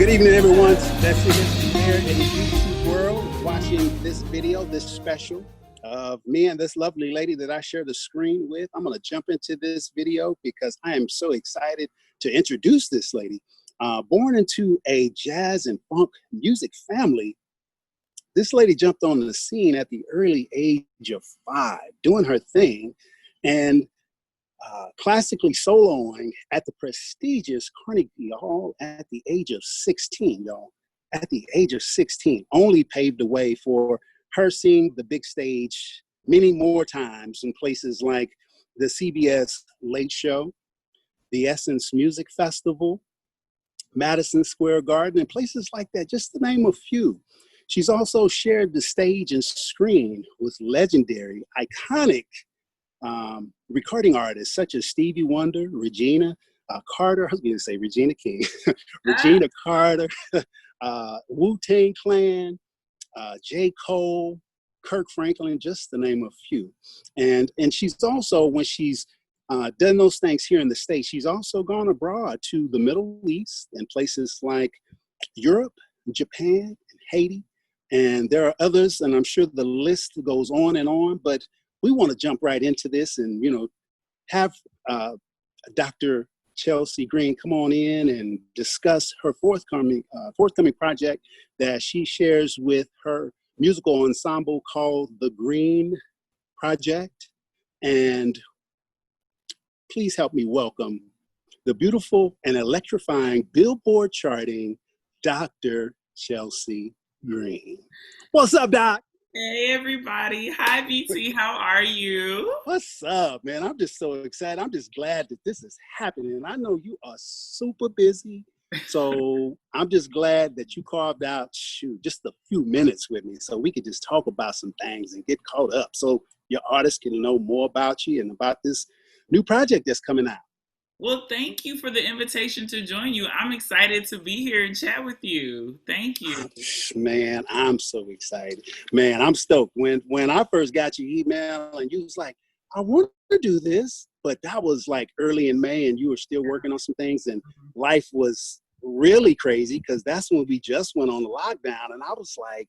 Good evening, everyone. That's it there in the YouTube world watching this video, this special of me and this lovely lady that I share the screen with. I'm going to jump into this video because I am so excited to introduce this lady. Born into a jazz and funk music family, this lady jumped on the scene at the early age of 5, doing her thing, and classically soloing at the prestigious Carnegie Hall at the age of 16, y'all. At the age of 16, only paved the way for her seeing the big stage many more times in places like the CBS Late Show, the Essence Music Festival, Madison Square Garden, and places like that, just to name a few. She's also shared the stage and screen with legendary, iconic recording artists such as Stevie Wonder, Regina Carter, I was going to say Regina King, Regina Carter, Wu-Tang Clan, J. Cole, Kirk Franklin, just to name a few. And she's also, when she's done those things here in the States, she's also gone abroad to the Middle East and places like Europe, Japan, and Haiti. And there are others, and I'm sure the list goes on, but we want to jump right into this and, have Dr. Chelsey Green come on in and discuss her forthcoming project that she shares with her musical ensemble called The Green Project. And please help me welcome the beautiful and electrifying Billboard charting Dr. Chelsey Green. What's up, Doc? Hey, everybody. Hi, BT. How are you? What's up, man? I'm just so excited. I'm just glad that this is happening. I know you are super busy, so I'm just glad that you carved out, just a few minutes with me so we could just talk about some things and get caught up so your artists can know more about you and about this new project that's coming out. Well, thank you for the invitation to join you. I'm excited to be here and chat with you. Thank you. Man, I'm so excited. Man, I'm stoked. When I first got your email and you was like, I want to do this, but that was like early in May and you were still working on some things and life was really crazy because that's when we just went on the lockdown. And I was like,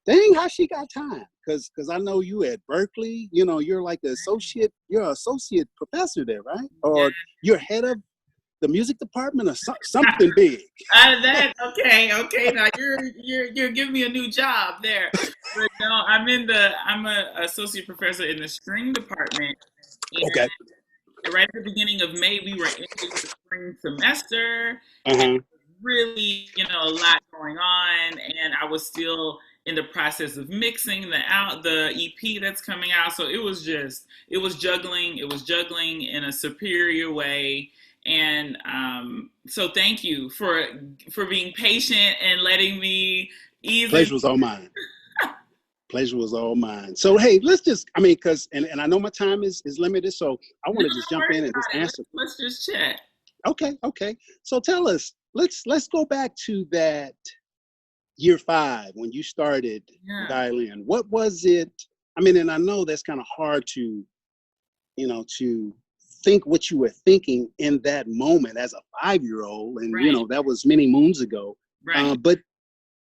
dang, how she got time? Because I know you at Berklee, you're like an associate professor there, right? Or you're head of the music department or something big. Okay. Now you're giving me a new job there. But no, I'm an associate professor in the string department. Okay. Right at the beginning of May, we were into the spring semester. Uh-huh. And really, a lot going on, and I was still in the process of mixing the EP that's coming out. So it was juggling in a superior way. And so thank you for being patient and letting me ease. Pleasure was all mine. Pleasure was all mine. So, hey, let's just, because, and I know my time is limited, so I want to just jump in and just answer. Let's just chat. Okay. So tell us, let's go back to that year 5 when you started violin. What was it? And I know that's kind of hard to think what you were thinking in that moment as a 5-year-old, and right. That was many moons ago. Right. But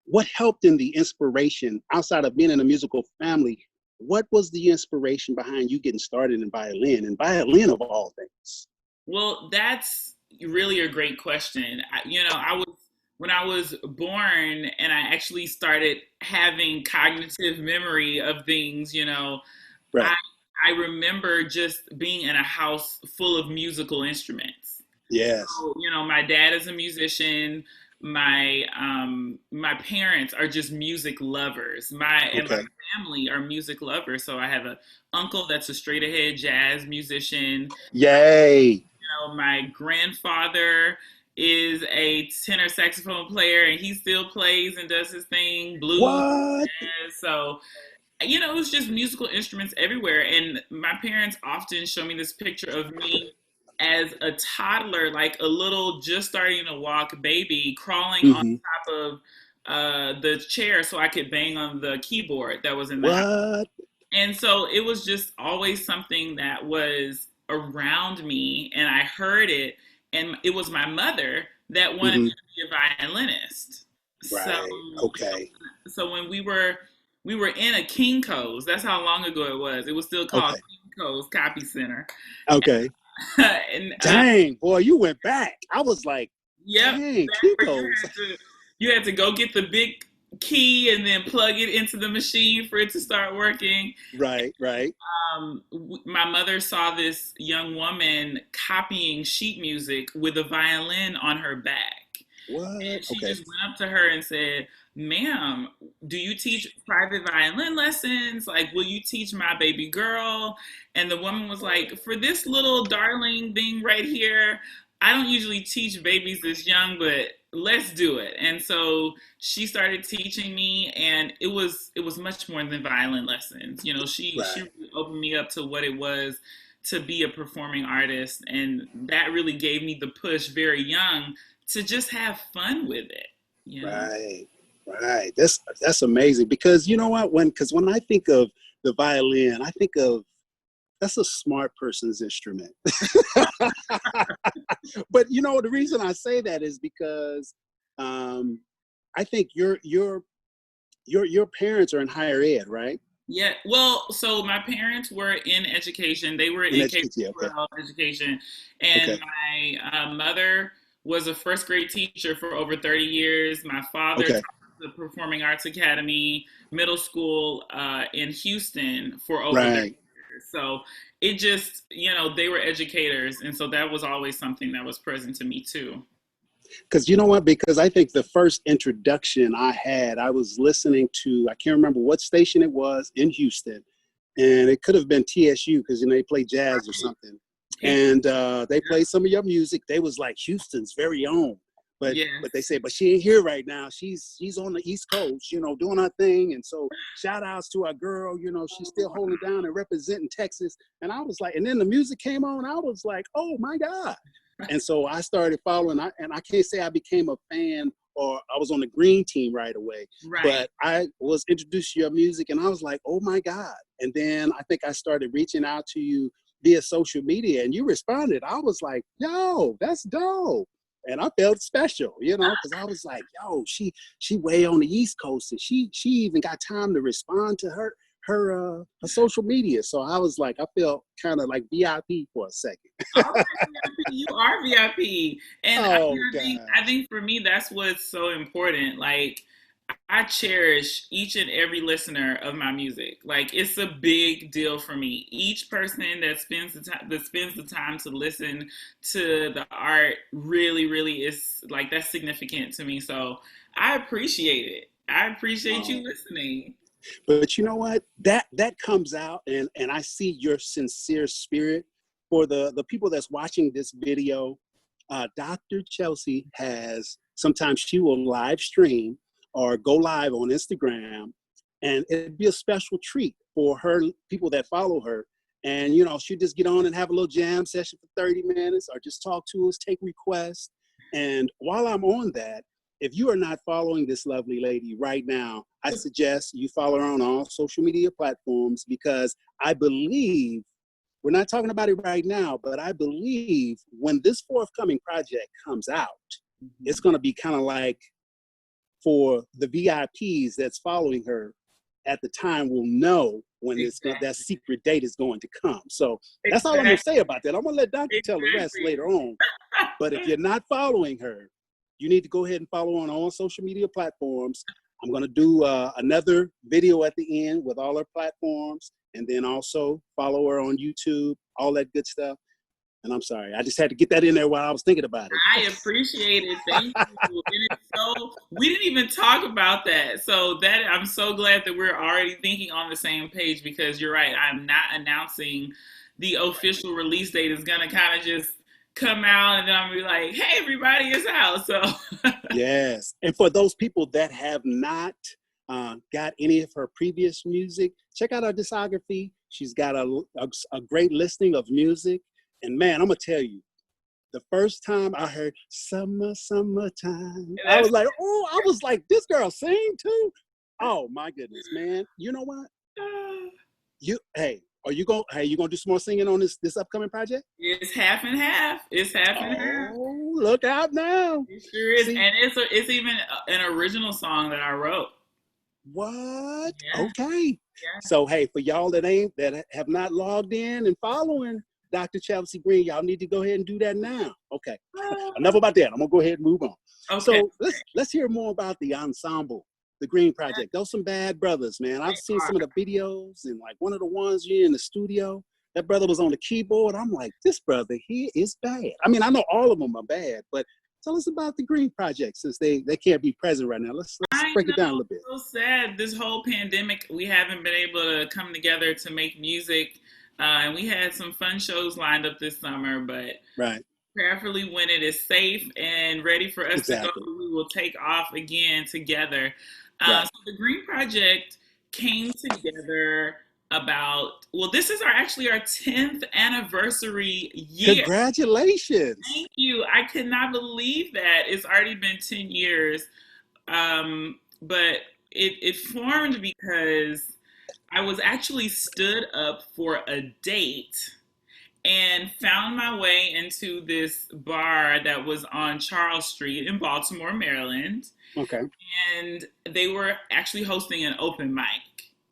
what helped in the inspiration outside of being in a musical family? What was the inspiration behind you getting started in violin of all things? Well, that's really a great question. When I was born and I actually started having cognitive memory of things, right. I remember just being in a house full of musical instruments. Yes. So, my dad is a musician. My parents are just music lovers. And my family are music lovers. So I have an uncle that's a straight ahead jazz musician. Yay. My grandfather is a tenor saxophone player and he still plays and does his thing, blues. What? Jazz. So, it was just musical instruments everywhere. And my parents often show me this picture of me as a toddler, like a little just starting to walk baby, crawling on top of the chair so I could bang on the keyboard that was in the house. And so it was just always something that was around me, and I heard it. And it was my mother that wanted Hmm. me to be a violinist. So, Right. Okay. so when we were in a Kinko's, that's how long ago it was. It was still called Okay. Kinko's Copy Center. Okay. And Dang, boy, you went back. I was like, yep, dang, that's where Kinko's. you had to go get the big key and then plug it into the machine for it to start working. Right, right. My mother saw this young woman copying sheet music with a violin on her back. What? And she Okay. just went up to her and said, "Ma'am, do you teach private violin lessons? Like, will you teach my baby girl?" And the woman was like, "For this little darling thing right here, I don't usually teach babies this young, but let's do it." And so she started teaching me, and it was much more than violin lessons. You know, she Right. really opened me up to what it was to be a performing artist, and that really gave me the push very young to just have fun with it, you know? Right. Right. That's amazing because you know what? When I think of the violin, I think of that's a smart person's instrument. But you know, the reason I say that is because um, I think your parents are in higher ed, right? Yeah, well, so my parents were in education. They were In in K education, yeah, okay, 12 education. And okay, my mother was a first grade teacher for over 30 years. My father taught okay, at the Performing Arts Academy middle school in Houston for over 30 right. years. So it just, they were educators. And so that was always something that was present to me too. Because you know what? Because I think the first introduction I had, I was listening to, I can't remember what station it was in Houston, and it could have been TSU because they play jazz or something. It, And they played some of your music. They was like Houston's very own. But they yes. say, but she ain't here right now. She's on the East Coast, doing her thing. And so shout outs to our girl, she's still holding down and representing Texas. And I was like, and then the music came on. I was like, oh my God. And so I started following, and I can't say I became a fan or I was on the green team right away, Right. but I was introduced to your music and I was like, oh my God. And then I think I started reaching out to you via social media and you responded. I was like, yo, that's dope. And I felt special, because I was like, yo, she way on the East Coast and she even got time to respond to her social media. So I was like, I felt kind of like VIP for a second. All right, VIP, you are VIP, and Oh I gosh. think for me that's what's so important. Like I cherish each and every listener of my music. Like it's a big deal for me. Each person that spends the time to listen to the art really, really is like that's significant to me. So I appreciate it. I appreciate you Oh. listening. But you know what? That comes out and I see your sincere spirit. For the people that's watching this video, Dr. Chelsey has sometimes she will live stream or go live on Instagram, and it'd be a special treat for her people that follow her. And she'll just get on and have a little jam session for 30 minutes or just talk to us, take requests. And while I'm on that, if you are not following this lovely lady right now, I suggest you follow her on all social media platforms because I believe we're not talking about it right now, but I believe when this forthcoming project comes out, it's Mhm. going to be kind of like for the VIPs that's following her at the time will know when that Exactly. secret date is going to come. So that's all I'm going to Exactly. say about that. I'm going to let Dr. tell the rest Exactly. later on. But if you're not following her, you need to go ahead and follow on all social media platforms. I'm going to do another video at the end with all her platforms, and then also follow her on YouTube, all that good stuff. And I'm sorry, I just had to get that in there while I was thinking about it. I appreciate it. Thank you. And it's so we didn't even talk about that. So that I'm so glad that we're already thinking on the same page because you're right. I'm not announcing the official release date is gonna kind of just come out and then I'm gonna be like, hey everybody, it's out. So Yes. And for those people that have not got any of her previous music, check out her discography. She's got a great listing of music. And man, I'm going to tell you, the first time I heard Summertime, I that's was like, oh, I was like, this girl sing too? Oh my goodness, man. You know what? Hey, Are you gonna do some more singing on this upcoming project? It's half and half. It's half and half. Oh, look out now. It sure is. See? And it's even an original song that I wrote. What? Yeah. Okay. Yeah. So hey, for y'all that have not logged in and following Dr. Chelsey Green, y'all need to go ahead and do that now. Okay. Enough about that. I'm gonna go ahead and move on. Okay. So let's hear more about the ensemble, the Green Project. Those some bad brothers, man. I've seen some of the videos, and like one of the ones you're in the studio, that brother was on the keyboard. I'm like, this brother, he is bad. I mean, I know all of them are bad, but tell us about the Green Project since they can't be present right now. Let's break it down a little bit. So sad. This whole pandemic, we haven't been able to come together to make music. And we had some fun shows lined up this summer, but prayerfully when it is safe and ready for us to go, we will take off again together. So the Green Project came together this is actually our 10th anniversary year. Congratulations. Thank you. I could not believe that. It's already been 10 years. But it formed because I was actually stood up for a date and found my way into this bar that was on Charles Street in Baltimore, Maryland. Okay. And they were actually hosting an open mic.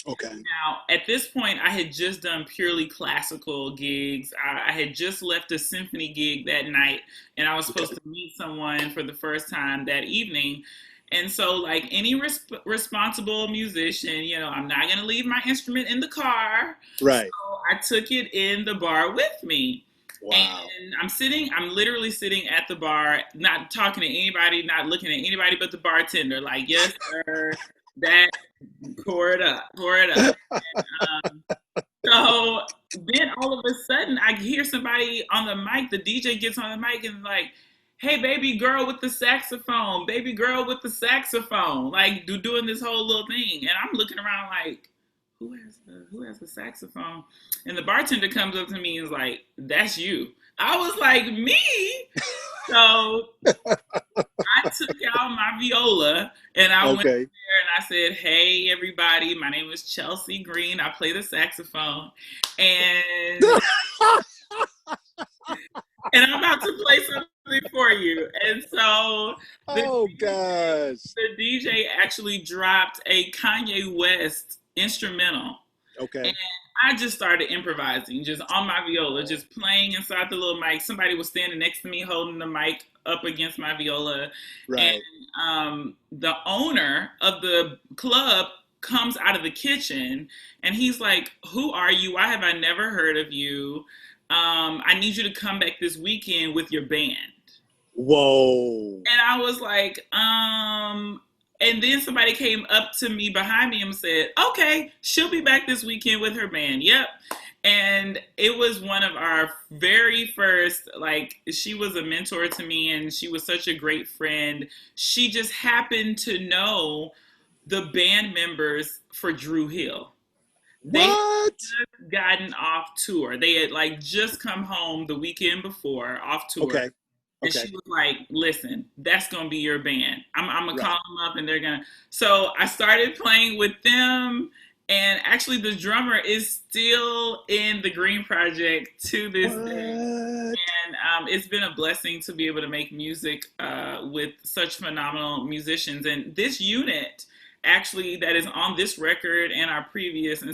Okay. Now, at this point, I had just done purely classical gigs. I had just left a symphony gig that night, and I was supposed to meet someone for the first time that evening. And so, like any responsible musician, I'm not going to leave my instrument in the car. Right. So I took it in the bar with me. Wow. And I'm literally sitting at the bar, not talking to anybody, not looking at anybody but the bartender. Like, yes, sir, that, pour it up. And, so then all of a sudden, I hear somebody on the mic, the DJ gets on the mic and like, hey, baby girl with the saxophone, like doing this whole little thing. And I'm looking around like, who has the saxophone? And the bartender comes up to me and is like, that's you. I was like, me? So I took out my viola and I went there and I said, hey, everybody, my name is Chelsey Green. I play the saxophone. And and I'm about to play something for you. And so the DJ actually dropped a Kanye West instrumental. Okay. And I just started improvising, just on my viola, just playing inside the little mic. Somebody was standing next to me holding the mic up against my viola. Right. And the owner of the club comes out of the kitchen and he's like, who are you? Why have I never heard of you? I need you to come back this weekend with your band. Whoa. And I was like, and then somebody came up to me behind me and said, okay, she'll be back this weekend with her band. Yep. And it was one of our very first, she was a mentor to me and she was such a great friend. She just happened to know the band members for Drew Hill. They had just gotten off tour. They had just come home the weekend before off tour. Okay. And she was like, listen, that's going to be your band. I'm going to call them up and they're going to. So I started playing with them. And actually the drummer is still in the Green Project to this day. And it's been a blessing to be able to make music with such phenomenal musicians. And this unit actually that is on this record and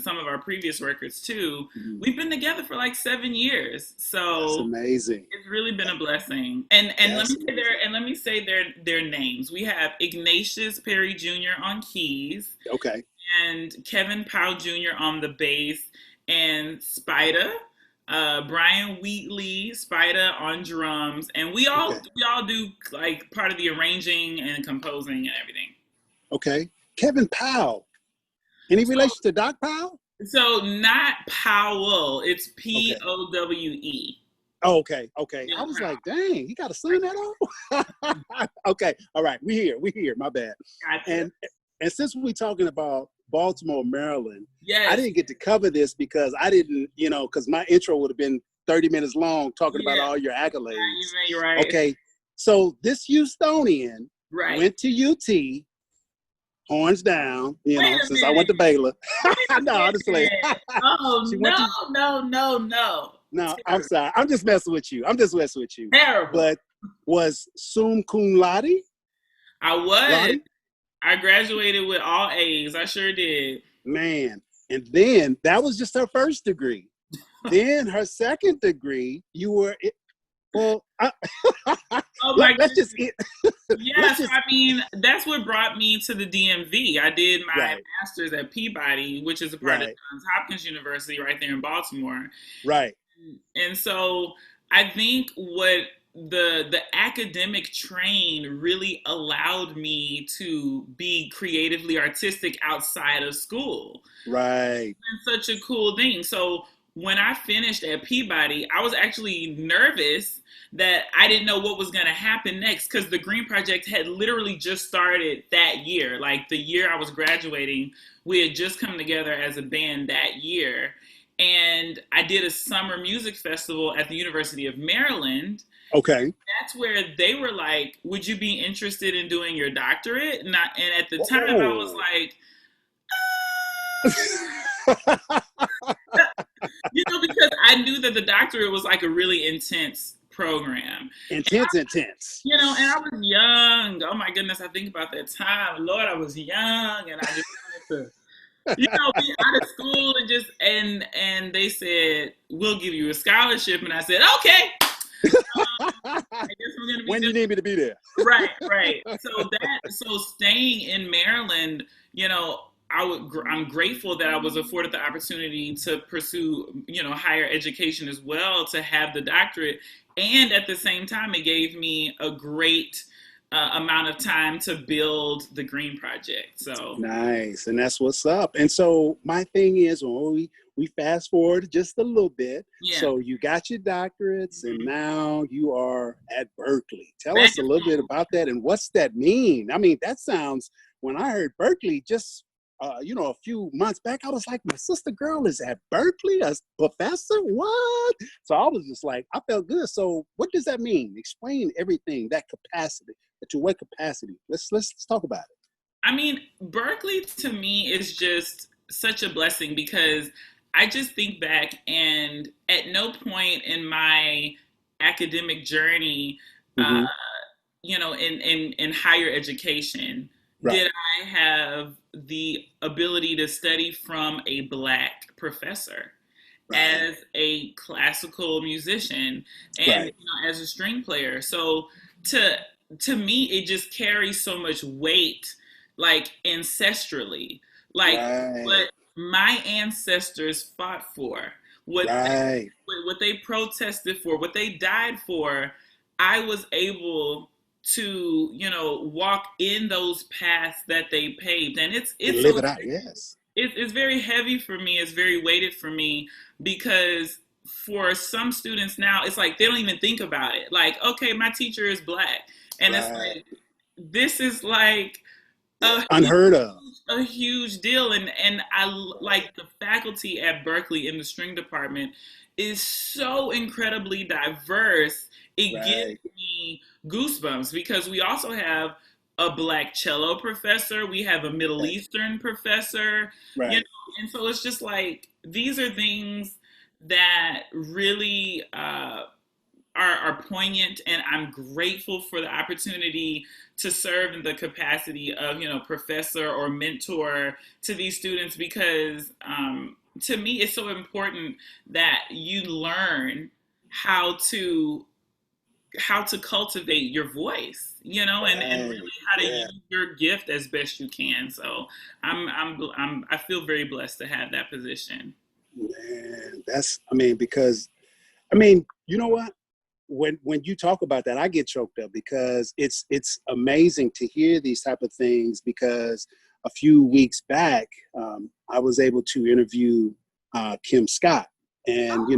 some of our previous records too, we've been together for 7 years. So that's amazing. It's really been a blessing. And let me say their names. We have Ignatius Perry Jr. on keys. Okay. And Kevin Powell Jr. on the bass, and Spida, Brian Wheatley, Spida on drums, and we all do part of the arranging and composing and everything. Okay. Kevin Powell. Any relation to Doc Powell? So not Powell, it's Powe. Oh, okay. I was like, dang, he got a son that old? Okay, all right, we here, my bad. Gotcha. And since we're talking about Baltimore, Maryland, yes. I didn't get to cover this because I didn't, because my intro would have been 30 minutes long talking about all your accolades. You're right. Okay, so this Houstonian went to UT, horns down, you Wait know, a since I minute. went to Baylor. Wait a No, I'm just playing. minute. Oh, She went no, to, no, no, no. no, I'm Terrible. sorry. I'm just messing with you. I'm just messing with you. Terrible. But was sum cum laude? I was. Lottie? I graduated with all A's. I sure did. Man. And then that was just her first degree. Then her second degree, you were, well, Oh my let's goodness. just, Yes, I mean, that's what brought me to the DMV. I did my right, master's at Peabody, which is a part of right, Johns Hopkins University right there in Baltimore. right, And so I think what the academic train really allowed me to be creatively artistic outside of school. right. It's such a cool thing. So when I finished at Peabody, I was actually nervous that I didn't know what was going to happen next because the Green Project had literally just started that year. Like the year I was graduating, we had just come together as a band that year. And I did a summer music festival at the University of Maryland. Okay. That's where they were like, would you be interested in doing your doctorate? And at the time, I was Whoa. like, because I knew that the doctorate was like a really intense program. Intense. And I was young. Oh my goodness, I think about that time. Lord, I was young and I just wanted to, be out of school and they said, we'll give you a scholarship. And I said, okay. I guess I'm gonna be when do you need me to be there? Right. So staying in Maryland, I'm grateful that I was afforded the opportunity to pursue, higher education as well, to have the doctorate. And at the same time, it gave me a great amount of time to build the Green Project. So nice. And that's what's up. And so my thing is, when we fast forward just a little bit. yeah. So you got your doctorates and now you are at Berklee. Tell Back us a little bit about that and what's that mean? I mean, that sounds, when I heard Berklee just a few months back, I was like, my sister girl is at Berklee, a professor? What? So I was just like, I felt good. So what does that mean? Explain everything, that capacity, to what capacity? Let's talk about it. I mean, Berklee to me is just such a blessing because I just think back and at no point in my academic journey, Mm-hmm. In higher education, right. did I have the ability to study from a Black professor right. as a classical musician and right. As a string player. So to me, it just carries so much weight, like ancestrally, like right. what my ancestors fought for, what they protested for, what they died for. I was able to, walk in those paths that they paved, and it's live it out. Yes, it's very heavy for me. It's very weighted for me because for some students now, it's like they don't even think about it. Like, okay, my teacher is Black, and it's like this is like unheard of, a huge deal. And I like the faculty at Berklee in the string department is so incredibly diverse. It gives me goosebumps because we also have a Black cello professor. We have a Middle Eastern professor, and so it's just like, these are things that really are poignant, and I'm grateful for the opportunity to serve in the capacity of, professor or mentor to these students because to me, it's so important that you learn how to cultivate your voice, and really how to use your gift as best you can. So I feel very blessed to have that position. Man, because you know what? When you talk about that, I get choked up because it's amazing to hear these type of things. Because a few weeks back, I was able to interview Kim Scott. And,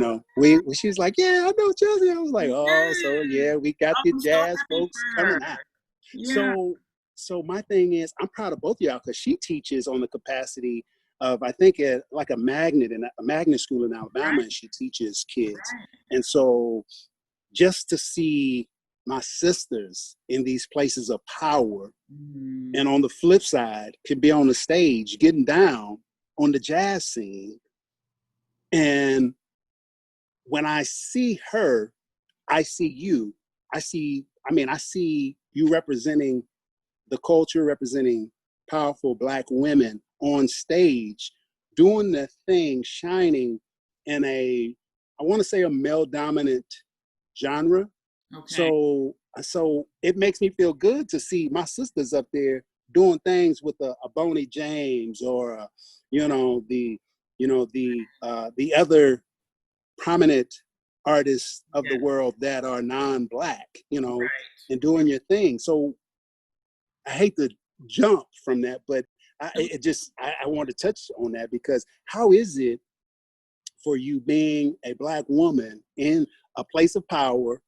she was like, yeah, I know Chelsey. I was like, so yeah, we got the jazz folks coming out. Yeah. So my thing is, I'm proud of both of y'all because she teaches on the capacity of, I think, like a magnet school in Alabama, and she teaches kids. And so just to see my sisters in these places of power, Mm-hmm. and on the flip side, can be on the stage getting down on the jazz scene. And when I see her, I see you. I see you representing the culture, representing powerful Black women on stage, doing their thing, shining in I want to say a male dominant genre. Okay. So it makes me feel good to see my sisters up there doing things with a Boney James or the other prominent artists of the world that are non-Black, Right. and doing your thing. So I hate to jump from that, but I want to touch on that, because how is it for you, being a Black woman in a place of power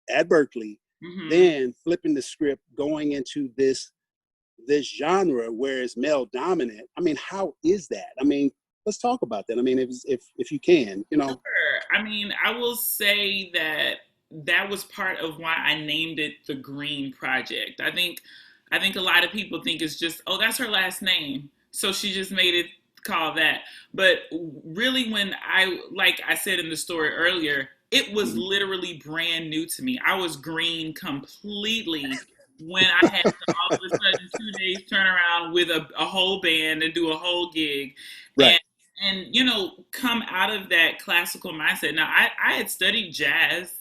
at Berklee, Mm-hmm. then flipping the script, going into this genre where it's male dominant? I mean, how is that? I mean, let's talk about that. I mean, if you can, Sure. I mean, I will say that was part of why I named it the Green Project. I think a lot of people think it's just, oh, that's her last name, so she just made it called that. But really, when like I said in the story earlier, it was literally brand new to me. I was green completely when I had to all of a sudden 2 days turn around with a whole band and do a whole gig. Right. And come out of that classical mindset. Now, I had studied jazz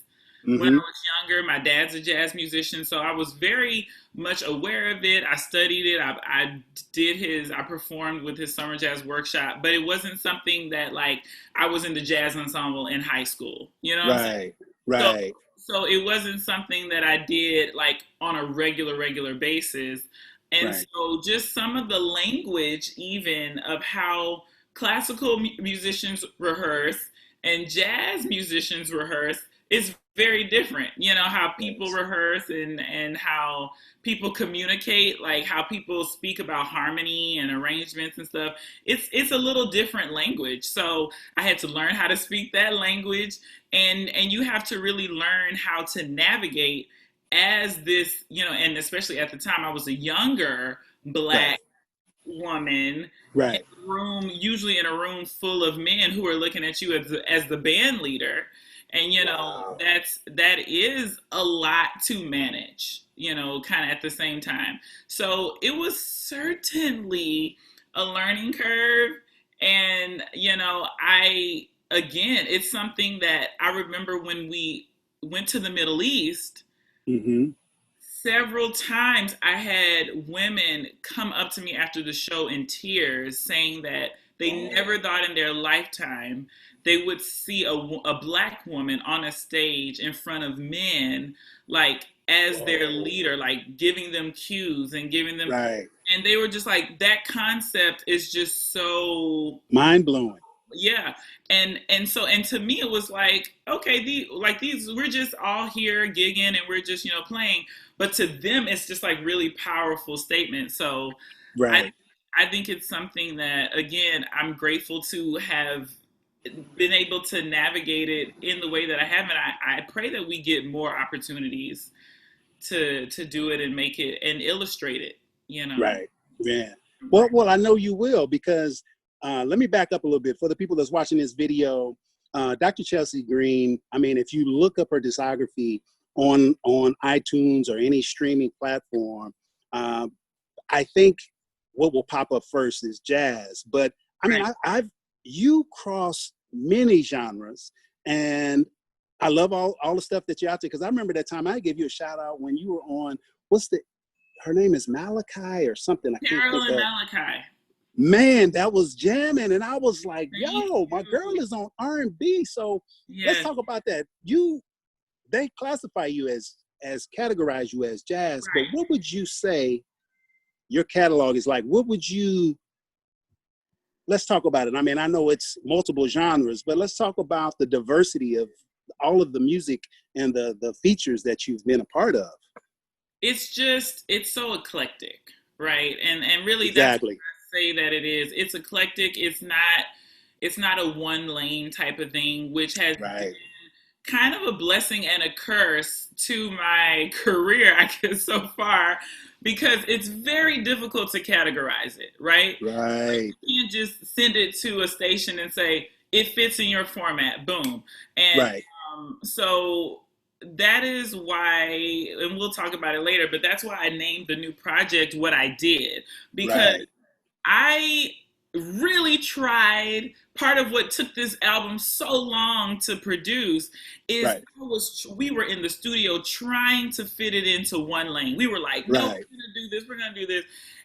when I was younger. My dad's a jazz musician, so I was very much aware of it. I studied it. I performed with his summer jazz workshop, but it wasn't something that, like, I was in the jazz ensemble in high school. You know what I'm saying? Right. So it wasn't something that I did like on a regular basis. And so just some of the language, even of how classical musicians rehearse and jazz musicians rehearse, is very different. How people rehearse and how people communicate, like how people speak about harmony and arrangements and stuff. It's a little different language. So I had to learn how to speak that language, and you have to really learn how to navigate as this, and especially at the time I was a younger Black woman in a room, usually in a room full of men who are looking at you as the band leader. And that is a lot to manage, kind of at the same time. So it was certainly a learning curve. And it's something that I remember when we went to the Middle East. Several times I had women come up to me after the show in tears, saying that they never thought in their lifetime they would see a Black woman on a stage in front of men, like as their leader, like giving them cues and giving them, and they were just like, that concept is just so mind blowing. Yeah. And to me it was like, okay, these we're just all here gigging and we're just, playing. But to them it's just like really powerful statements. So I think it's something that, again, I'm grateful to have been able to navigate it in the way that I have. And I pray that we get more opportunities to do it and make it and illustrate it, Right. Yeah. Well, I know you will, because let me back up a little bit for the people that's watching this video. Dr. Chelsey Green, I mean, if you look up her discography on iTunes or any streaming platform, I think what will pop up first is jazz. But I mean, you cross many genres, and I love all the stuff that you're out there. Because I remember that time I gave you a shout out when you were on, her name is Malachi or something. Carolyn Malachi. Man, that was jamming, and I was like, yo, my girl is on R&B. So let's talk about that. They classify you categorize you as jazz, but what would you say your catalog is like? Let's talk about it. I mean, I know it's multiple genres, but let's talk about the diversity of all of the music and the features that you've been a part of. It's so eclectic, right? And really exactly. That's what I say that it is. It's eclectic. It's not a one lane type of thing, which has been kind of a blessing and a curse to my career, I guess, so far, because it's very difficult to categorize it, right? Like, Right. you can't just send it to a station and say, it fits in your format, boom. And Right. so that is why, and we'll talk about it later, but that's why I named the new project what I did, because Right. I really tried. Part of what took this album so long to produce is Right. we were in the studio trying to fit it into one lane. We were like, no, we're Right. gonna do this, we're gonna do this.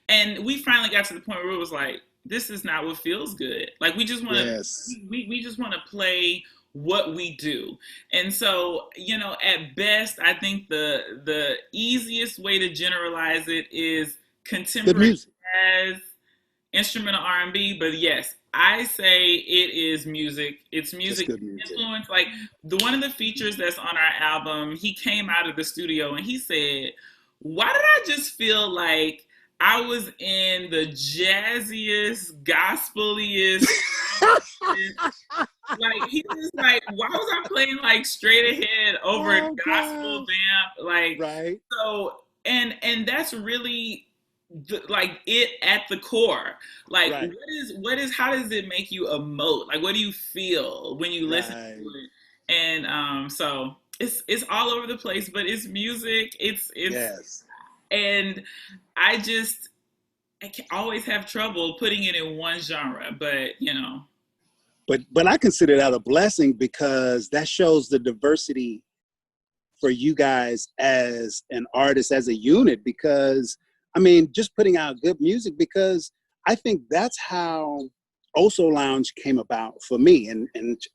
And we finally got to the point where it was like, this is not what feels good. Like, we just want to, Yes. we just want to play what we do. And so, you know, at best, I think the easiest way to generalize it is Good contemporary music. jazz, instrumental R&B, but yes, I say it is music. It's Just music good music. influence. Like, the one of the features that's on our album, he came out of the studio and he said, why did I just feel like I was in the jazziest, gospeliest, like, he was like, why was I playing like straight ahead over a Oh, gospel God. vamp? Like, Right. so, and that's really like it at the core. Like, Right. how does it make you emote? Like, what do you feel when you listen Right. to it? And so it's all over the place, but it's music. It's Yes. and I can always have trouble putting it in one genre, but you know. But I consider that a blessing because that shows the diversity for you guys as an artist, as a unit, because I mean, just putting out good music, because I think that's how Oso Lounge came about for me. And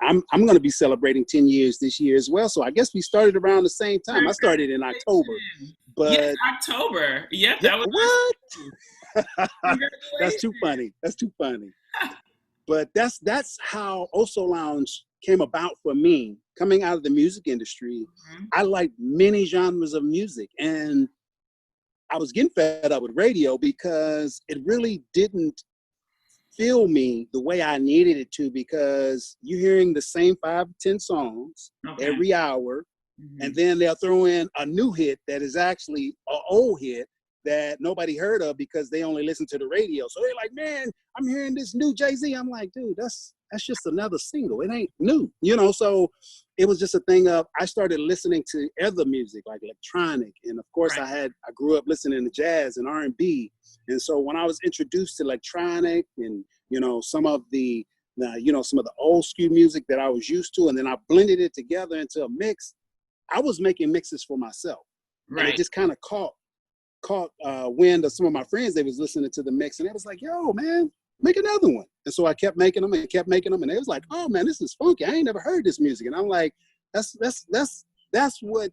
I'm going to be celebrating 10 years this year as well. So I guess we started around the same time. I started in October, Yes, but October. Yep, yeah, that was what? That's too congratulations. funny. That's too funny. But that's how Oso Lounge came about for me. Coming out of the music industry, Mhm. I liked many genres of music, and I was getting fed up with radio because it really didn't feel me the way I needed it to, because you're hearing the same 5 to 10 songs Okay. every hour, and Mhm. then they'll throw in a new hit that is actually an old hit that nobody heard of because they only listen to the radio. So they're like, man, I'm hearing this new Jay-Z. I'm like, dude, that's just another single. It ain't new, you know? So it was just a thing of, I started listening to other music like electronic. And of course Right. I grew up listening to jazz and R&B. And so when I was introduced to electronic and, you know, some of the old school music that I was used to, and then I blended it together into a mix, I was making mixes for myself. And it Right. just kind of caught wind of some of my friends. They was listening to the mix, and they was like, yo, man, make another one. And so I kept making them and kept making them, and they was like, oh man, this is funky. I ain't never heard this music. And I'm like, that's what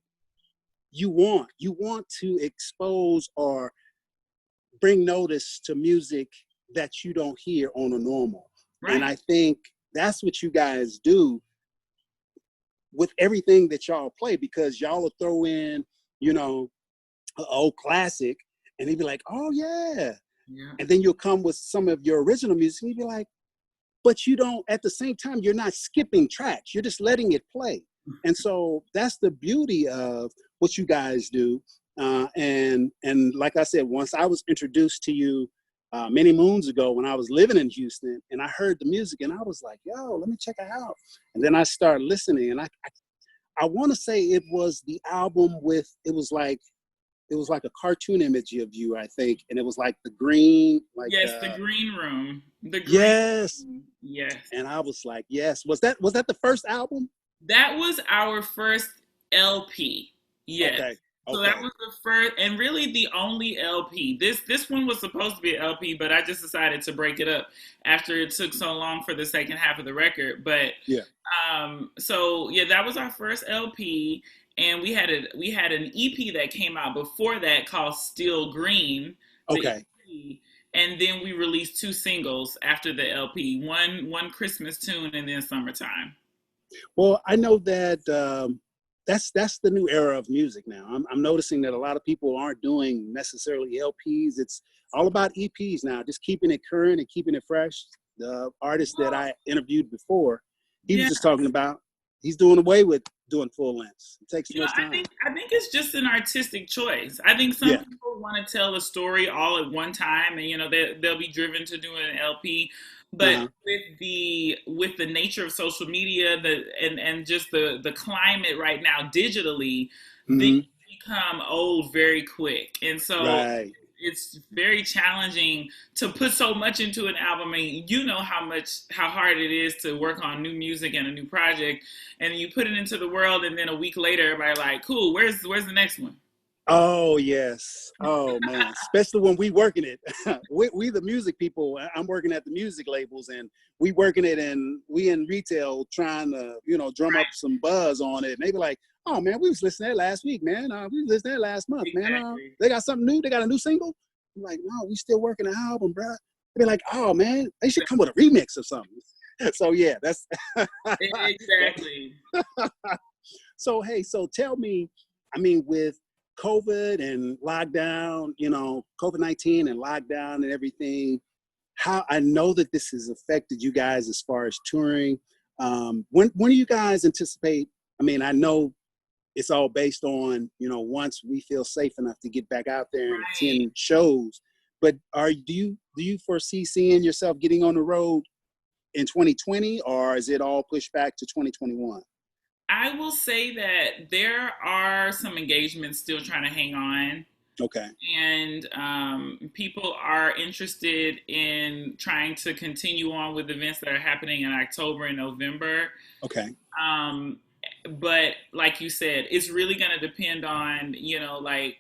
you want. You want to expose or bring notice to music that you don't hear on a normal. And Right. I think that's what you guys do with everything that y'all play, because y'all will throw in, you know, an old classic, and he'd be like, oh yeah. Yeah. And then you'll come with some of your original music, and you'd be like, but you don't, at the same time, you're not skipping tracks. You're just letting it play. And so that's the beauty of what you guys do. And like I said, once I was introduced to you many moons ago when I was living in Houston, and I heard the music, and I was like, yo, let me check it out. And then I started listening, and I want to say it was the album with, it was like a cartoon image of you, I think, and it was like the green, like Yes, the green room. The green yes. room. Yes. And I was like, yes. Was that the first album? That was our first LP. Yes. Okay. So Okay. that was the first and really the only LP. This one was supposed to be an LP, but I just decided to break it up after it took so long for the second half of the record. But Yeah. so yeah, that was our first LP, and we had an EP that came out before that called Still Green. The Okay. EP, and then we released 2 singles after the LP. One Christmas tune and then Summertime. Well, I know that that's the new era of music now. I'm noticing that a lot of people aren't doing necessarily LPs. It's all about EPs now, just keeping it current and keeping it fresh. The artist that I interviewed before, he was Yeah. just talking about, he's doing away with doing full lengths. It takes too much time. I think it's just an artistic choice. I think some people want to tell a story all at one time, and they'll be driven to do an LP. But with the nature of social media, and just the climate right now digitally, things become old very quick, and so it's very challenging to put so much into an album. I mean, how hard it is to work on new music and a new project, and you put it into the world, and then a week later, everybody like, cool, where's the next one? Oh, yes. Oh, man. Especially when we working it. we the music people, I'm working at the music labels, and we working it, and we in retail trying to, drum up some buzz on it. And they be like, oh, man, we was listening to that last week, man. We was listening to that last month, man. They got something new? They got a new single? I'm like, no, we still working the album, bro. They be like, oh, man, they should come with a remix or something. So, yeah, that's... Exactly. So, hey, so tell me, I mean, with COVID and lockdown, COVID-19 and lockdown and everything, how I know that this has affected you guys as far as touring. When do you guys anticipate? I mean, I know it's all based on, once we feel safe enough to get back out there and attend shows, but do you foresee seeing yourself getting on the road in 2020, or is it all pushed back to 2021? I will say that there are some engagements still trying to hang on. Okay. And people are interested in trying to continue on with events that are happening in October and November. Okay. But like you said, it's really going to depend on, like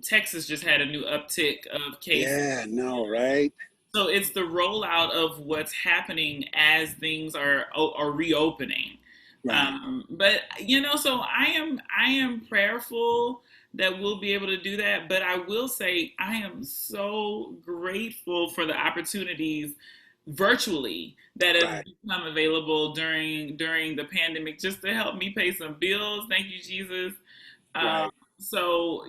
Texas just had a new uptick of cases. Yeah, no, right? So it's the rollout of what's happening as things are reopening. Right. But so I am prayerful that we'll be able to do that. But I will say I am so grateful for the opportunities virtually that have become available during the pandemic, just to help me pay some bills. Thank you, Jesus. So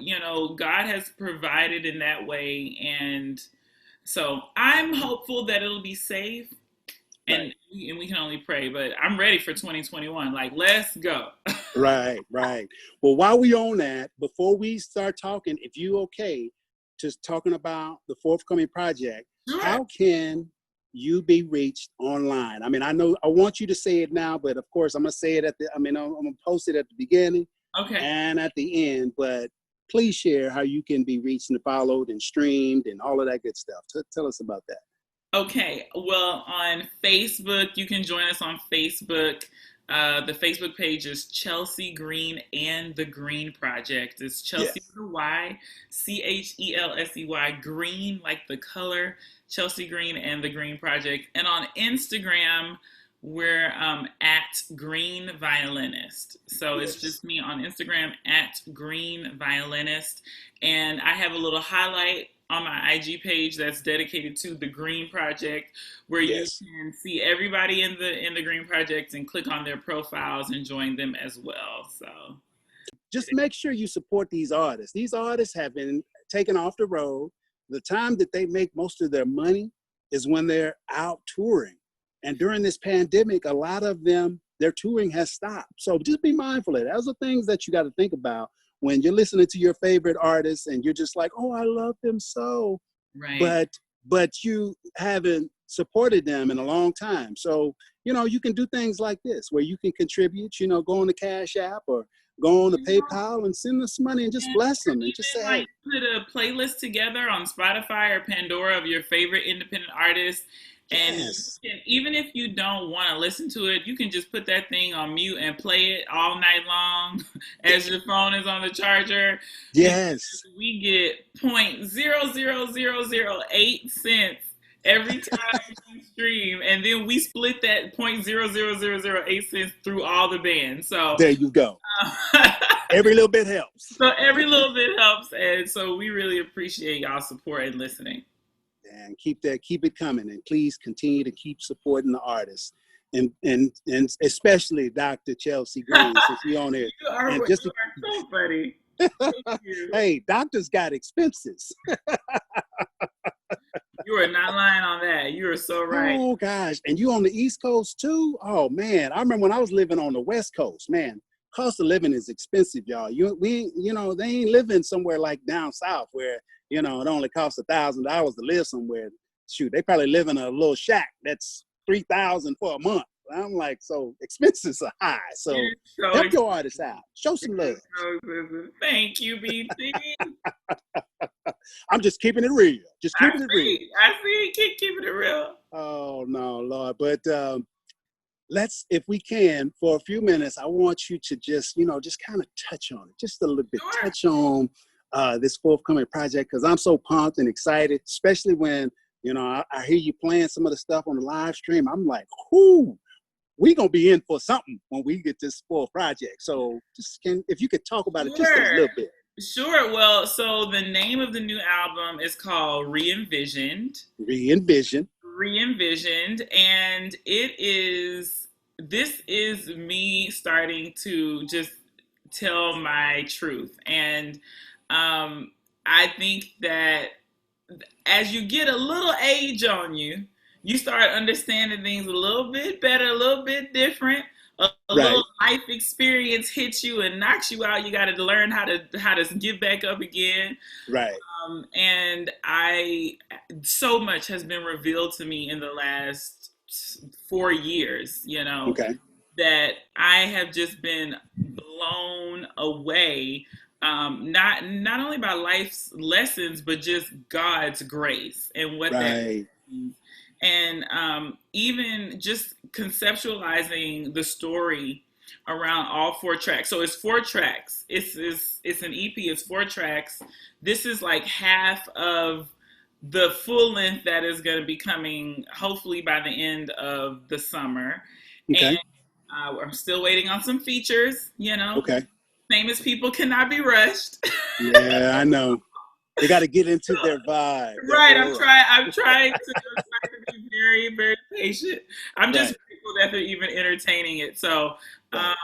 God has provided in that way, and so I'm hopeful that it'll be safe. And we can only pray, but I'm ready for 2021. Like, let's go. Right. Well, while we on that, before we start talking, if you okay, just talking about the forthcoming project, how can you be reached online? I mean, I know I want you to say it now, but of course I'm gonna say it I'm gonna post it at the beginning and at the end, but please share how you can be reached and followed and streamed and all of that good stuff. Tell us about that. Okay, well, on Facebook, you can join us on Facebook. The Facebook page is Chelsey Green and the Green Project. It's Chelsey with a Y, Chelsey, Green, like the color, Chelsey Green and the Green Project. And on Instagram, we're at Green Violinist. So it's just me on Instagram at Green Violinist. And I have a little highlight on my IG page that's dedicated to the Green Project, where you can see everybody in the Green Project and click on their profiles and join them as well. So just make sure you support these artists. These artists have been taken off the road. The time that they make most of their money is when they're out touring. And during this pandemic, a lot of them, their touring has stopped. So just be mindful of that. Those are things that you got to think about when you're listening to your favorite artists and you're just like, oh, I love them so. Right. But you haven't supported them in a long time. So, you can do things like this where you can contribute, go on the Cash App or go on the PayPal and send them some money and just bless them and just say, hey. Put a playlist together on Spotify or Pandora of your favorite independent artists. And even if you don't want to listen to it, you can just put that thing on mute and play it all night long as your phone is on the charger. Yes. And we get 0.00008 cents every time you stream, and then we split that 0.00008 cents through all the bands. So there you go. Every little bit helps. So every little bit helps, and so we really appreciate y'all support and listening. And keep it coming, and please continue to keep supporting the artists, and especially Dr. Chelsey Green, since you're on here. You are so funny. Hey, doctors got expenses. You are not lying on that. You are so right. Oh gosh, and you on the East Coast too? Oh man, I remember when I was living on the West Coast. Man, cost of living is expensive, y'all. They ain't living somewhere like down south where, it only costs $1,000 to live somewhere. Shoot, they probably live in a little shack that's $3,000 for a month. I'm like, so expenses are high. So help your artists out. Show some love. Thank you, BT. I'm just keeping it real. I see. Keep keeping it real. Oh no, Lord. But let's, if we can, for a few minutes, I want you to just kind of touch on it, just a little bit. Sure. Touch on this forthcoming project, because I'm so pumped and excited, especially when I hear you playing some of the stuff on the live stream. I'm like, whoo. We're going to be in for something when we get this full project. So if you could talk about it just a little bit. Sure. Well, so the name of the new album is called ReEnvisioned. ReEnvisioned. And this is me starting to just tell my truth. And I think that as you get a little age on you, you start understanding things a little bit better, a little bit different. A little life experience hits you and knocks you out. You got to learn how to get back up again. Right. And so much has been revealed to me in the last 4 years, that I have just been blown away. Not only by life's lessons, but just God's grace and what that means. And even just conceptualizing the story around all 4 tracks. So it's 4 tracks. It's an EP. It's 4 tracks. This is like half of the full length that is going to be coming hopefully by the end of the summer. Okay. And I'm still waiting on some features. Okay. Famous people cannot be rushed. Yeah, I know. They got to get into their vibe. Right. I'm trying to be very, very patient. I'm just grateful that they're even entertaining it. So, the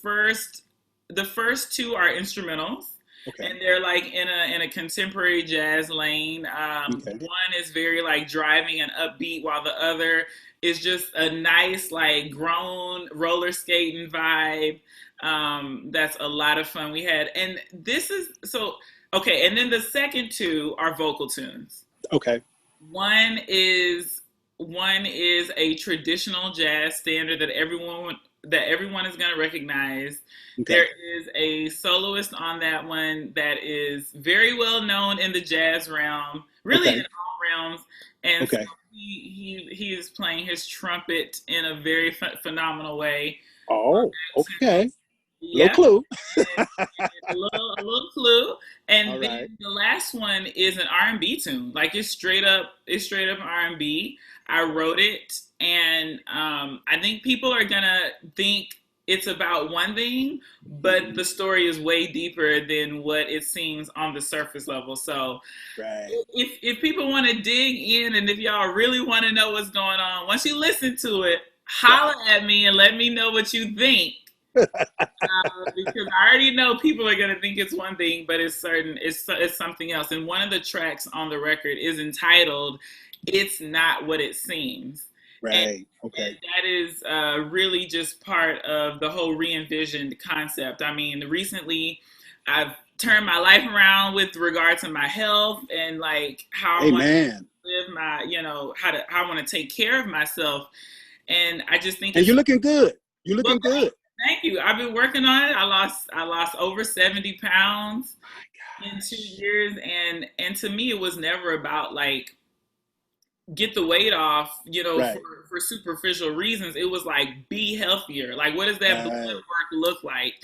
first 2 are instrumentals. Okay. And they're like in a contemporary jazz lane. One is very like driving and upbeat, while the other is just a nice like grown roller skating vibe. That's a lot of fun we had. And this is okay. And then the second 2 are vocal tunes. Okay. One is a traditional jazz standard that everyone is going to recognize. Okay. There is a soloist on that one that is very well known in the jazz realm, really in all realms. And so he is playing his trumpet in a very phenomenal way. Oh, okay. Yeah. Little clue. a little clue. And then the last one is an R&B tune. Like it's straight up R&B. I wrote it, and I think people are gonna think it's about one thing, but the story is way deeper than what it seems on the surface level. So if people want to dig in, and if y'all really want to know what's going on, once you listen to it, holler at me and let me know what you think. Because I already know people are going to think it's one thing, but it's something else. And one of the tracks on the record is entitled "It's Not What It Seems." Right. And that is really just part of the whole ReEnvisioned concept. I mean, recently I've turned my life around with regard to my health and like how I want to live my, how I want to take care of myself. And I just think, and you're looking good. You're looking good. Thank you. I've been working on it. I lost over 70 pounds in 2 years. And to me, it was never about like, get the weight off, for superficial reasons. It was like, be healthier. Like, what does that blood work look like?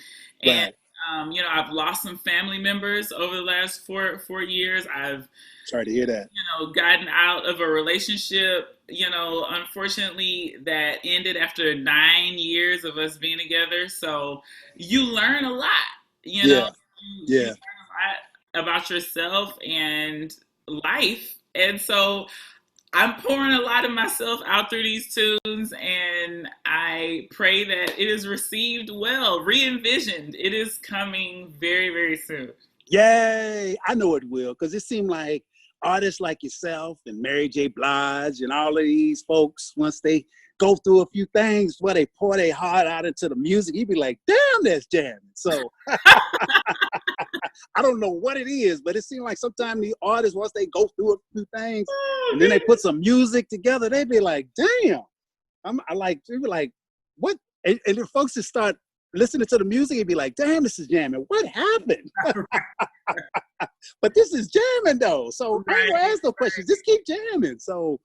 And, I've lost some family members over the last four years. I've, sorry to hear that, gotten out of a relationship, unfortunately that ended after 9 years of us being together. So you learn a lot, you learn a lot about yourself and life. And so I'm pouring a lot of myself out through these tunes, and I pray that it is received well. ReEnvisioned. It is coming very, very soon. Yay! I know it will, because it seemed like artists like yourself and Mary J. Blige and all of these folks, once they go through a few things where they pour their heart out into the music, you'd be like, damn, that's jamming. So I don't know what it is, but it seems like sometimes the artists, once they go through a few things and then they put some music together, they be like, damn. They be like, what? And then folks just start listening to the music and be like, damn, this is jamming. What happened? But this is jamming though. So I ain't gonna ask no questions. Just keep jamming. So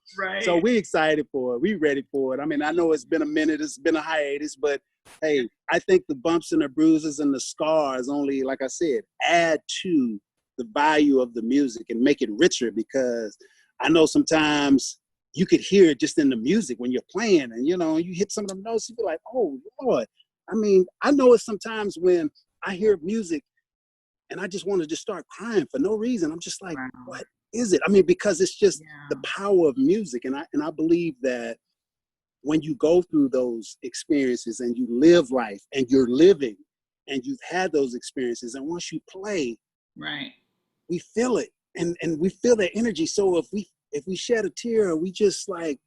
we excited for it. We ready for it. I mean, I know it's been a minute, it's been a hiatus, but hey, I think the bumps and the bruises and the scars only, like I said, add to the value of the music and make it richer, because I know sometimes you could hear it just in the music when you're playing, and you know, you hit some of them notes, you be like, oh Lord. I mean, I know it sometimes when I hear music and I just want to just start crying for no reason. I'm just like, what is it? I mean, because it's just the power of music. And I believe that when you go through those experiences and you live life and you're living and you've had those experiences, and once you play, we feel it and we feel that energy. So if we shed a tear, we just like,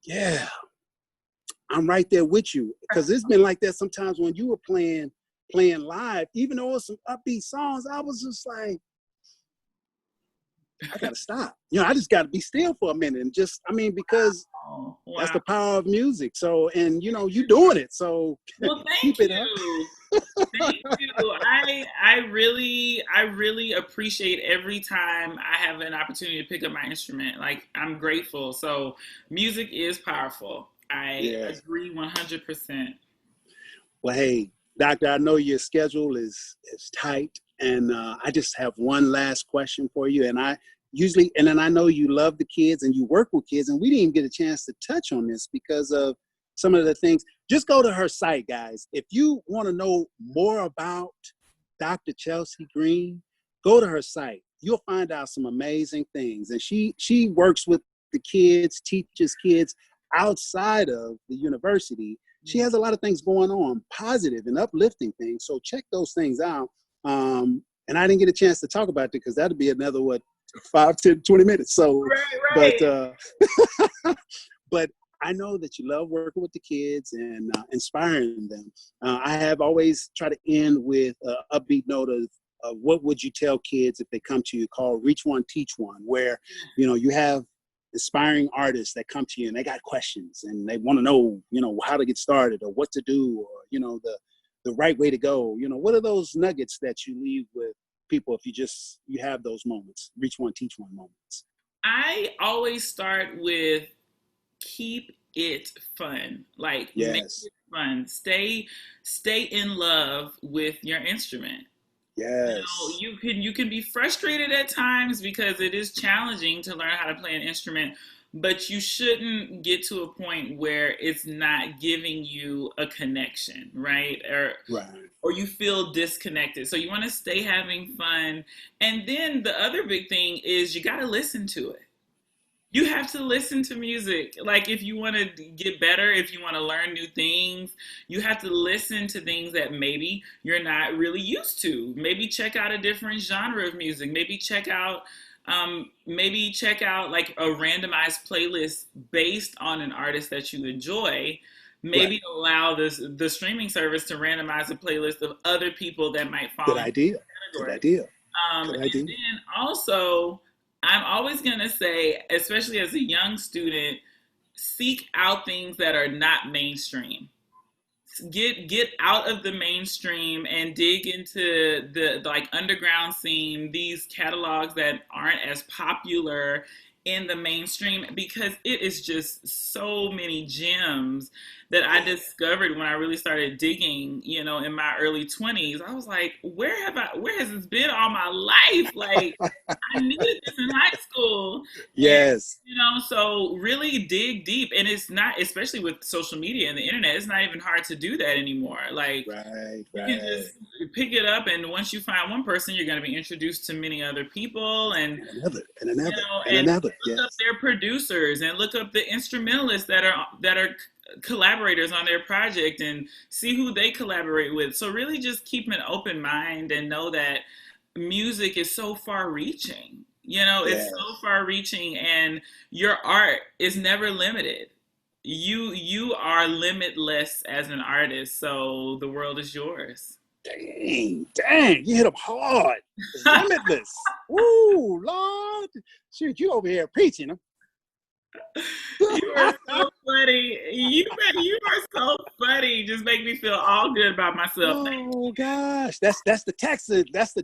yeah, I'm right there with you. Because it's been like that sometimes when you were playing live, even though it's some upbeat songs, I was just like, I gotta stop. You know, I just gotta be still for a minute and just, I mean, because that's the power of music. So, and you know, you doing it. So thank you. Thank you. I really appreciate every time I have an opportunity to pick up my instrument. Like, I'm grateful. So music is powerful. I agree 100%. Well, hey, Doctor, I know your schedule is tight, and I just have one last question for you. And then I know you love the kids and you work with kids, and we didn't even get a chance to touch on this because of some of the things. Just go to her site, guys. If you want to know more about Dr. Chelsey Green, go to her site. You'll find out some amazing things. And she works with the kids, teaches kids outside of the university. She has a lot of things going on, positive and uplifting things. So check those things out. And I didn't get a chance to talk about it because that'd be another, 5, 10, 20 minutes. So, but I know that you love working with the kids and inspiring them. I have always tried to end with an upbeat note of what would you tell kids if they come to you, called Reach One, Teach One, where, you know, you have inspiring artists that come to you and they got questions and they want to know, you know, how to get started or what to do, or, you know, the right way to go. You know, what are those nuggets that you leave with people if you have those moments, Reach One, Teach One moments? I always start with keep it fun. Like, make it fun. Stay in love with your instrument. Yes. You know, you can be frustrated at times because it is challenging to learn how to play an instrument, but you shouldn't get to a point where it's not giving you a connection, right? Or you feel disconnected. So you want to stay having fun. And then the other big thing is you got to listen to it. You have to listen to music. Like, if you want to get better, if you want to learn new things, you have to listen to things that maybe you're not really used to. Maybe check out a different genre of music. Maybe check out like a randomized playlist based on an artist that you enjoy. Maybe allow the streaming service to randomize a playlist of other people that might fall. Good idea. And then also, I'm always going to say, especially as a young student, seek out things that are not mainstream. Get out of the mainstream and dig into the like underground scene, these catalogs that aren't as popular in the mainstream, because it is just so many gems that I discovered when I really started digging, you know, in my early 20s. I was like, where has this been all my life? Like, I needed this in high school. Yes. And, you know, so really dig deep. And it's not, especially with social media and the internet, it's not even hard to do that anymore. Like, you can just pick it up, and once you find one person, you're going to be introduced to many other people, and another. Look up their producers and look up the instrumentalists that are collaborators on their project and see who they collaborate with. So really just keep an open mind and know that music is so far reaching. You know, it's Yes. so far reaching, and your art is never limited. You are limitless as an artist, so the world is yours. Dang, you hit them hard. It's limitless. Woo, Lord. Shoot, you over here preaching. Huh? You are so funny. You are so funny. Just make me feel all good about myself. Oh gosh, that's the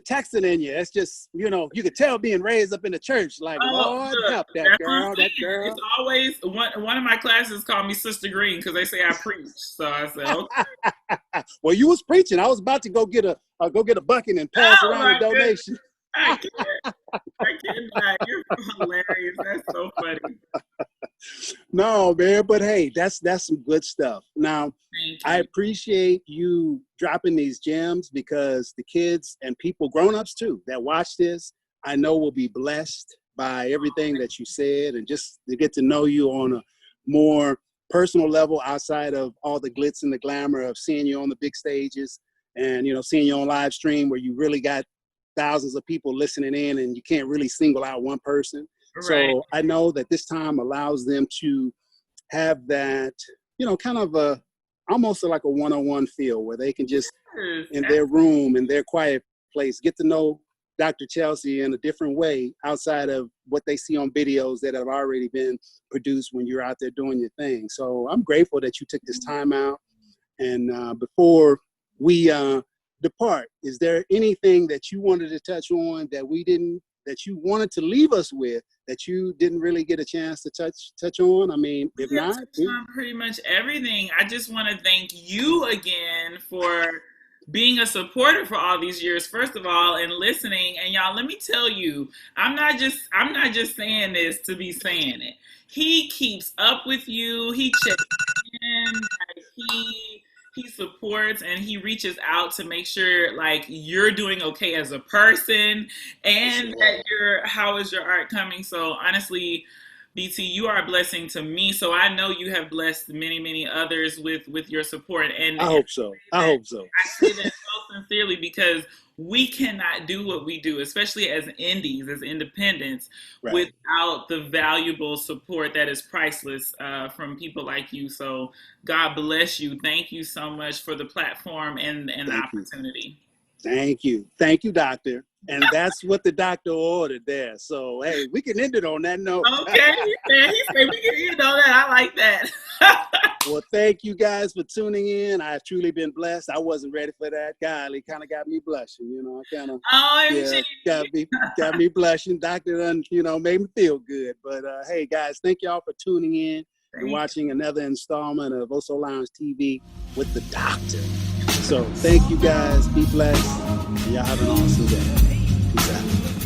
Texan in you. That's just, you know, you could tell being raised up in the church. Like, Lord Look, help that that's what girl, I'm that saying. girl. It's always one of my classes call me Sister Green because they say I preach. So I said, okay. Well, you was preaching. I was about to go get a bucket and pass Oh around my a donation. I can't. I cannot. You're hilarious. That's so funny. No, man, but hey, that's some good stuff. Now, I appreciate you dropping these gems because the kids and people, grown-ups too, that watch this, I know will be blessed by everything that you said, and just to get to know you on a more personal level outside of all the glitz and the glamour of seeing you on the big stages and, you know, seeing you on live stream where you really got thousands of people listening in and you can't really single out one person. Right. So I know that this time allows them to have that, you know, kind of almost like a one-on-one feel where they can just in their room, in their quiet place, get to know Dr. Chelsey in a different way outside of what they see on videos that have already been produced when you're out there doing your thing. So I'm grateful that you took this time out. And before we depart, is there anything that you wanted to touch on that we didn't, that you wanted to leave us with that you didn't really get a chance to touch on? I mean, if not, on pretty much everything. I just want to thank you again for being a supporter for all these years, first of all, and listening. And y'all, let me tell you, I'm not just saying this to be saying it. He keeps up with you. He checks in. Like, he supports and he reaches out to make sure like you're doing okay as a person and that how is your art coming. So honestly, BT, you are a blessing to me. So I know you have blessed many, many others with your support. And I hope so. I say that so sincerely because we cannot do what we do, especially as indies, as independents, without the valuable support that is priceless from people like you. So God bless you. Thank you so much for the platform and the opportunity. Thank you. Thank you, doctor. And that's what the doctor ordered there. So, hey, we can end it on that note. Okay. He said we can end on that. I like that. Well, thank you guys for tuning in. I've truly been blessed. I wasn't ready for that. Golly, kind of got me blushing, you know. I kind of got me blushing. Doctor done, you know, made me feel good. But hey, guys, thank y'all for tuning in and watching another installment of Oso Lounge TV with the doctor. So thank you guys. Be blessed. Y'all have an awesome day. Peace out.